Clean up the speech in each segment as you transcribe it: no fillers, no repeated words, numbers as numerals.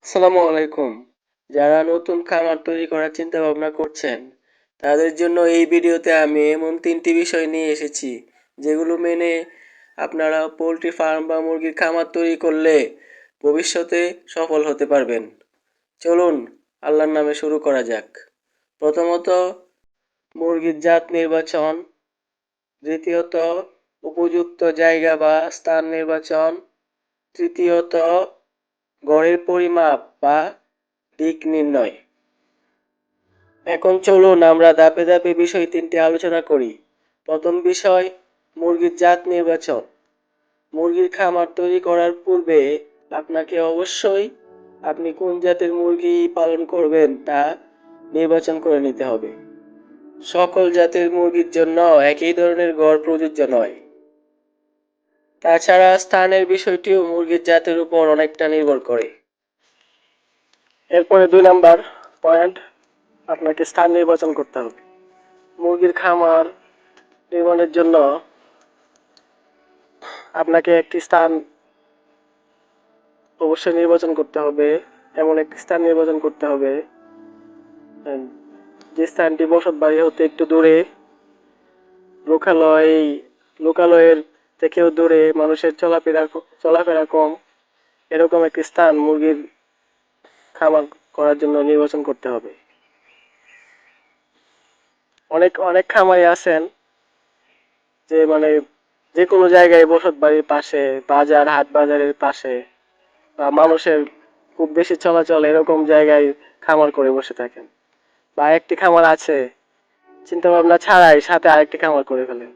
আসসালামু আলাইকুম। যারা নতুন খামার তৈরি করার চিন্তা ভাবনা করছেন, তাদের জন্য এই ভিডিওতে আমি এমন 3টি বিষয় নিয়ে এসেছি, যেগুলো মেনে আপনারা পোল্ট্রি ফার্ম বা মুরগির খামার তৈরি করলে ভবিষ্যতে সফল হতে পারবেন। চলুন আল্লাহর নামে শুরু করা যাক। প্রথমত, মুরগির জাত নির্বাচন। দ্বিতীয়ত, উপযুক্ত জায়গা বা স্থান নির্বাচন। তৃতীয়ত, গড়ের পরিমাপ বা দিক নির্ণয়। এখন চলুন আমরা ধাপে ধাপে বিষয় 3টি আলোচনা করি। প্রথম বিষয়, মুরগির জাত নির্বাচন। মুরগির খামার তৈরি করার পূর্বে আপনাকে অবশ্যই আপনি কোন জাতের মুরগি পালন করবেন তা নির্বাচন করে নিতে হবে। সকল জাতের মুরগির জন্য একই ধরনের গড় প্রযোজ্য নয়। তাছাড়া স্থানের বিষয়টিও মুরগির জাতের উপর অনেকটা নির্ভর করে। এরপরে 2 নাম্বার পয়েন্ট, আপনাকে স্থান নির্বাচন করতে হবে। মুরগির খামার নির্মাণের জন্য আপনাকে একটি স্থান অবশ্যই নির্বাচন করতে হবে। এমন একটি স্থান নির্বাচন করতে হবে যে স্থানটি বসত বাড়ি হতে একটু দূরে, লোকালয় লোকালয়ের থেকেও দূরে, মানুষের চলাফেরা কম, এরকম একটি স্থান মুরগির খামার করার জন্য নির্বাচন করতে হবে। অনেক অনেক খামারি আছেন যে যে কোনো জায়গায়, বসত বাড়ির পাশে, বাজার হাট বাজারের পাশে বা মানুষের খুব বেশি চলাচল এরকম জায়গায় খামার করে বসে থাকেন, বা একটি খামার আছে, চিন্তা ভাবনা ছাড়াই সাথে আরেকটি খামার করে ফেলেন।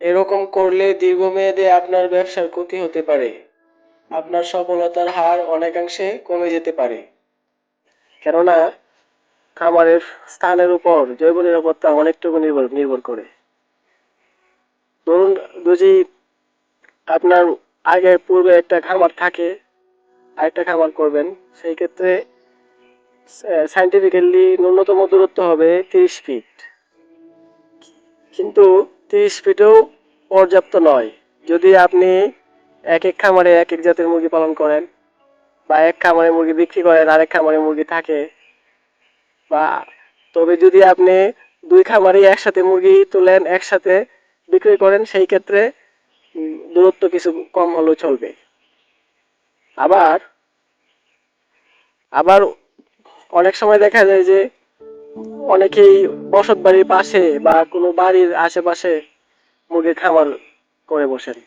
এরকম করলে দীর্ঘমেয়াদে আপনার ব্যবসার ক্ষতি হতে পারে, আপনার সফলতার হার অনেকাংশে কমে যেতে পারে। কেননা খামারের স্থানের উপর জৈব নিরাপত্তা অনেকটুকু নির্ভর করে। ধরুন, যদি আপনার আগে পূর্বে একটা খামার থাকে, আরেকটা খামার করবেন, সেই ক্ষেত্রে সাইন্টিফিক্যালি ন্যূনতম দূরত্ব হবে 30 ফিট। কিন্তু 30 ফিটেও পর্যাপ্ত নয়। যদি আপনি এক এক খামারে এক এক জাতের মুরগি পালন করেন, বা এক খামারে মুরগি বিক্রি করেন, আরেক খামারে মুরগি থাকে, বা তবে যদি আপনি দুই খামারে একসাথে মুরগি তুলেন, একসাথে বিক্রি করেন, সেই ক্ষেত্রে দূরত্ব কিছু কম হলেও চলবে। আবার আবার অনেক সময় দেখা যায় যে অনেকেই বসত বাড়ির পাশে বা কোনো বাড়ির আশেপাশে মুরগির খামার করে বসেন।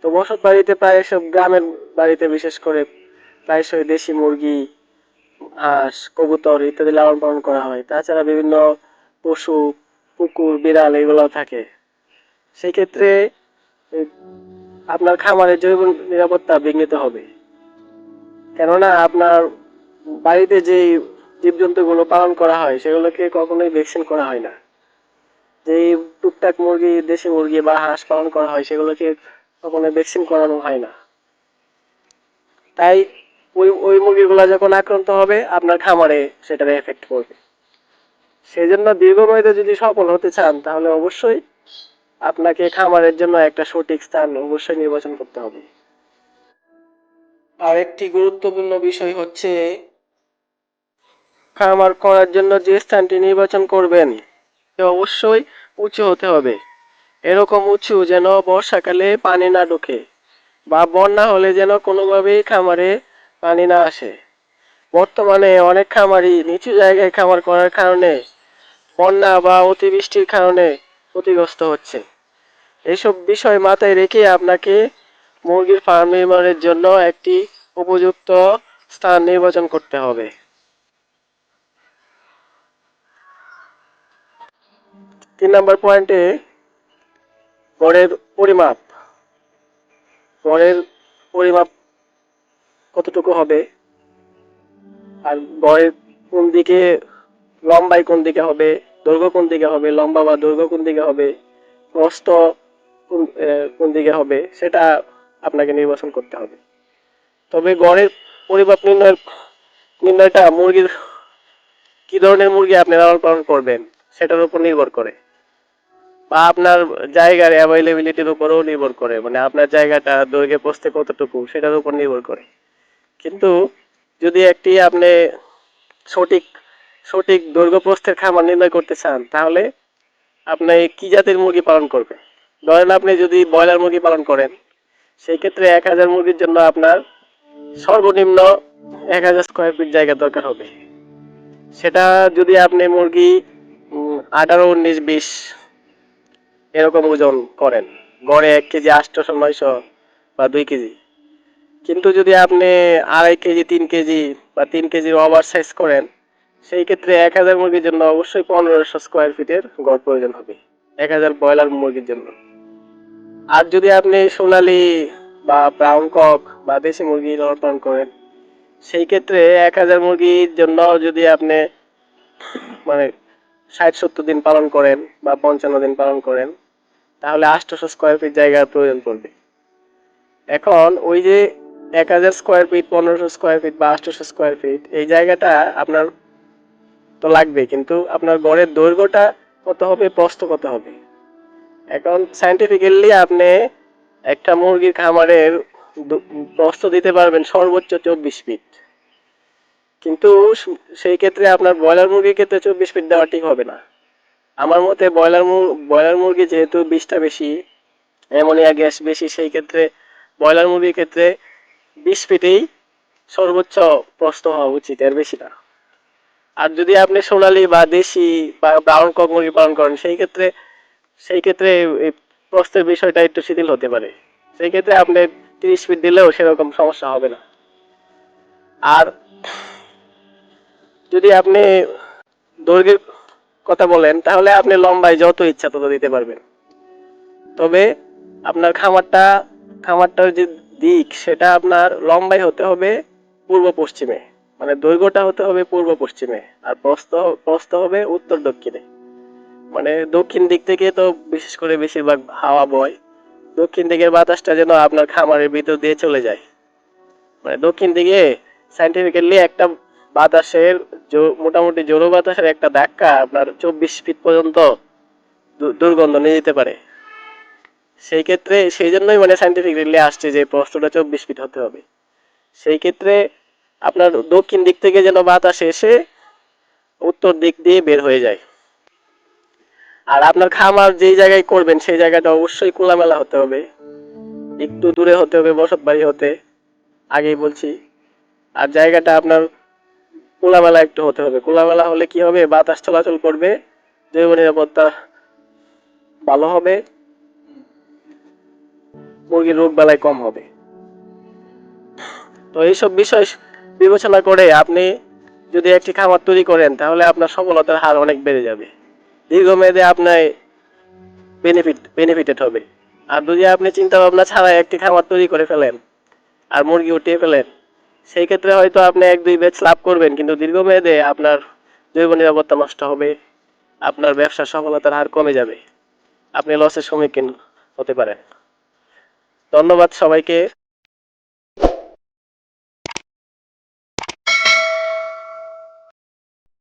তো বসত বাড়িতে, প্রায় সব গ্রামের বাড়িতে বিশেষ করে, প্রায়শই দেশি মুরগি, হাঁস, কবুতর ইত্যাদি লালন পালন করা হয়। তাছাড়া বিভিন্ন পশু, কুকুর, বিড়াল এগুলোও থাকে। সেই ক্ষেত্রে আপনার খামারের জৈব নিরাপত্তা বিঘ্নিত হবে। কেননা আপনার বাড়িতে যে জীবজন্তুগুলো পালন করা হয় সেগুলোকে কখনোই ভ্যাকসিন করা হয় না। যে টুকটাক মুরগি, দেশি মুরগি বা হাঁস পালন করা হয়, সেগুলোকে কখনোই ভ্যাকসিন করানো হয় না। তাই ওই ওই মুরগিগুলো যখন আক্রান্ত হবে, আপনার খামারে সেটার এফেক্ট পড়বে। সেই জন্য দীর্ঘমেয়াদে যদি সফল হতে চান, তাহলে অবশ্যই আপনাকে খামারের জন্য একটা সঠিক স্থান অবশ্যই নির্বাচন করতে হবে। আরেকটি গুরুত্বপূর্ণ বিষয় হচ্ছে, খামার করার জন্য যে স্থানটি নির্বাচন করবেন সে অবশ্যই উঁচু হতে হবে। এরকম উঁচু যেন বর্ষাকালে পানি না ঢোকে, বা বন্যা হলে যেন কোনোভাবেই খামারে পানি না আসে। বর্তমানে অনেক খামারই নিচু জায়গায় খামার করার কারণে বন্যা বা অতিবৃষ্টির কারণে ক্ষতিগ্রস্ত হচ্ছে। এইসব বিষয় মাথায় রেখে আপনাকে মুরগির ফার্ম নির্মাণের জন্য একটি উপযুক্ত স্থান নির্বাচন করতে হবে। 3 নম্বর পয়েন্টে, গড়ের পরিমাপ। গড়ের পরিমাপ কতটুকু হবে, আর গড়ের কোন দিকে, লম্বায় কোন দিকে হবে, দৈর্ঘ্য কোন দিকে হবে, লম্বা বা দৈর্ঘ্য কোন দিকে হবে, প্রস্থ কোন দিকে হবে, সেটা আপনাকে নির্বাচন করতে হবে। তবে গড়ের পরিমাপ নির্ণয়টা মুরগির, কি ধরনের মুরগি আপনি লালন পালন করবেন সেটার উপর নির্ভর করে, বা আপনার জায়গার অ্যাভেলেবিলিটির উপরও নির্ভর করে। আপনার জায়গাটা দৈর্ঘ্যে প্রস্থে কতটুকু, সেটার উপর নির্ভর করে। কিন্তু যদি একটি আপনি সঠিক সঠিক দৈর্ঘ্য প্রস্থের খামার নির্ণয় করতে চান, তাহলে আপনি কি জাতের মুরগি পালন করবেন? ধরেন আপনি যদি ব্রয়লার মুরগি পালন করেন, সেই ক্ষেত্রে 1000 মুরগির জন্য আপনার সর্বনিম্ন 1000 স্কোয়ার ফিট জায়গা দরকার হবে। সেটা যদি আপনি মুরগি 18, 19, 20 এরকম ওজন করেন, গড়ে 1 কেজি 800, 900 বা 2 কেজি। কিন্তু যদি আপনি 2.5 কেজি, 3 কেজি বা 3 কেজির ওভার সাইজ করেন, সেই ক্ষেত্রে 1000 মুরগির জন্য অবশ্যই 1500 স্কোয়ার ফিটের ঘর প্রয়োজন হবে, 1000 ব্রয়লার মুরগির জন্য। আর যদি আপনি সোনালী বা ব্রাউন কক বা দেশি মুরগি লালন পালন করেন, সেই ক্ষেত্রে 1000 মুরগির জন্য যদি আপনি মানে 60-70 দিন পালন করেন বা 55 দিন পালন করেন, তাহলে 800 স্কোয়ার ফিট জায়গার প্রয়োজন পড়বে। এখন ওই যে 1000 স্কোয়ার ফিট, 1500 স্কোয়ার ফিট বা 800 স্কোয়ার ফিট, এই জায়গাটা আপনার তো লাগবে, কিন্তু আপনার গড়ের দৈর্ঘ্যটা কত হবে, প্রস্থ কত হবে? এখন সাইন্টিফিক্যালি আপনি একটা মুরগির খামারের প্রস্থ দিতে পারবেন সর্বোচ্চ 24 ফিট। কিন্তু সেই ক্ষেত্রে আপনার ব্রয়লার মুরগির ক্ষেত্রে 24 ফিট দেওয়া ঠিক হবে না। আমার মতে ব্রয়লার মুরগি যেহেতু বিষটা বেশি, অ্যামোনিয়া গ্যাস বেশি, সেই ক্ষেত্রে ব্রয়লার মুরগির ক্ষেত্রে 20 ফিটেই সর্বোচ্চ প্রস্থ হওয়া উচিত, এর বেশি না। আর যদি আপনি সোনালী বা দেশি বা ব্রাউন কক মুরগি পালন করেন, সেই ক্ষেত্রে এই প্রস্থের বিষয়টা একটু শিথিল হতে পারে। সেই ক্ষেত্রে আপনি 30 ফিট দিলেও সেরকম সমস্যা হবে না। আর যদি আপনি দৈর্ঘ্যের কথা বলেন, তাহলে আপনি লম্বায় যত ইচ্ছা তত দিতে পারবেন। তবে আপনার খামারটার যে দিক, সেটা আপনার লম্বায় হতে হবে পূর্ব পশ্চিমে, মানে দৈর্ঘ্যটা হতে হবে পূর্ব পশ্চিমে, আর প্রস্থ প্রস্থ হবে উত্তর দক্ষিণে। মানে দক্ষিণ দিক থেকে তো বিশেষ করে বেশিরভাগ হাওয়া বয়, দক্ষিণ দিকের বাতাসটা যেন আপনার খামারের ভিতর দিয়ে চলে যায়। মানে দক্ষিণ দিকে সাইন্টিফিক্যালি একটা বাতাসের মোটামুটি জোরো বাতাসের একটা ধাক্কা আপনার 24 ফিট পর্যন্ত দুর্গন্ধ নিয়ে যেতে পারে। সেই জন্যই মানে সাইন্টিফিক্যালি আসছে যে প্রস্থটা 24 ফিট হতে হবে। সেই ক্ষেত্রে আপনার দক্ষিণ দিক থেকে যেন বাতাস এসে উত্তর দিক দিয়ে বের হয়ে যায়। আর আপনার খামার যেই জায়গায় করবেন, সেই জায়গাটা অবশ্যই খোলামেলা হতে হবে, একটু দূরে হতে হবে বসত বাড়ি হতে, আগেই বলছি। আর জায়গাটা আপনার খোলামেলা একটু হতে হবে। খোলামেলা হলে কি হবে, বাতাস চলাচল করবে, জৈব নিরাপত্তা ভালো হবে, মুরগির রোগ বালাই কম হবে। তো এইসব বিষয় বিবেচনা করে আপনি যদি একটি খামার তৈরি করেন, তাহলে আপনার সফলতার হার অনেক বেড়ে যাবে। দীর্ঘমেয়াদে আপনার বেনিফিটেড হবে। আর যদি আপনি চিন্তা ভাবনা ছাড়াই একটি খামার তৈরি করে ফেলেন আর মুরগি উঠিয়ে ফেলেন, সেই ক্ষেত্রে হয়তো আপনি 1-2 ব্যাচ লাভ করবেন, কিন্তু দীর্ঘমেয়াদে আপনার জৈব নিরাপত্তা নষ্ট হবে, আপনার ব্যবসার সফলতার হার কমে যাবে, আপনি লসের সম্মুখীন হতে পারেন। ধন্যবাদ সবাইকে।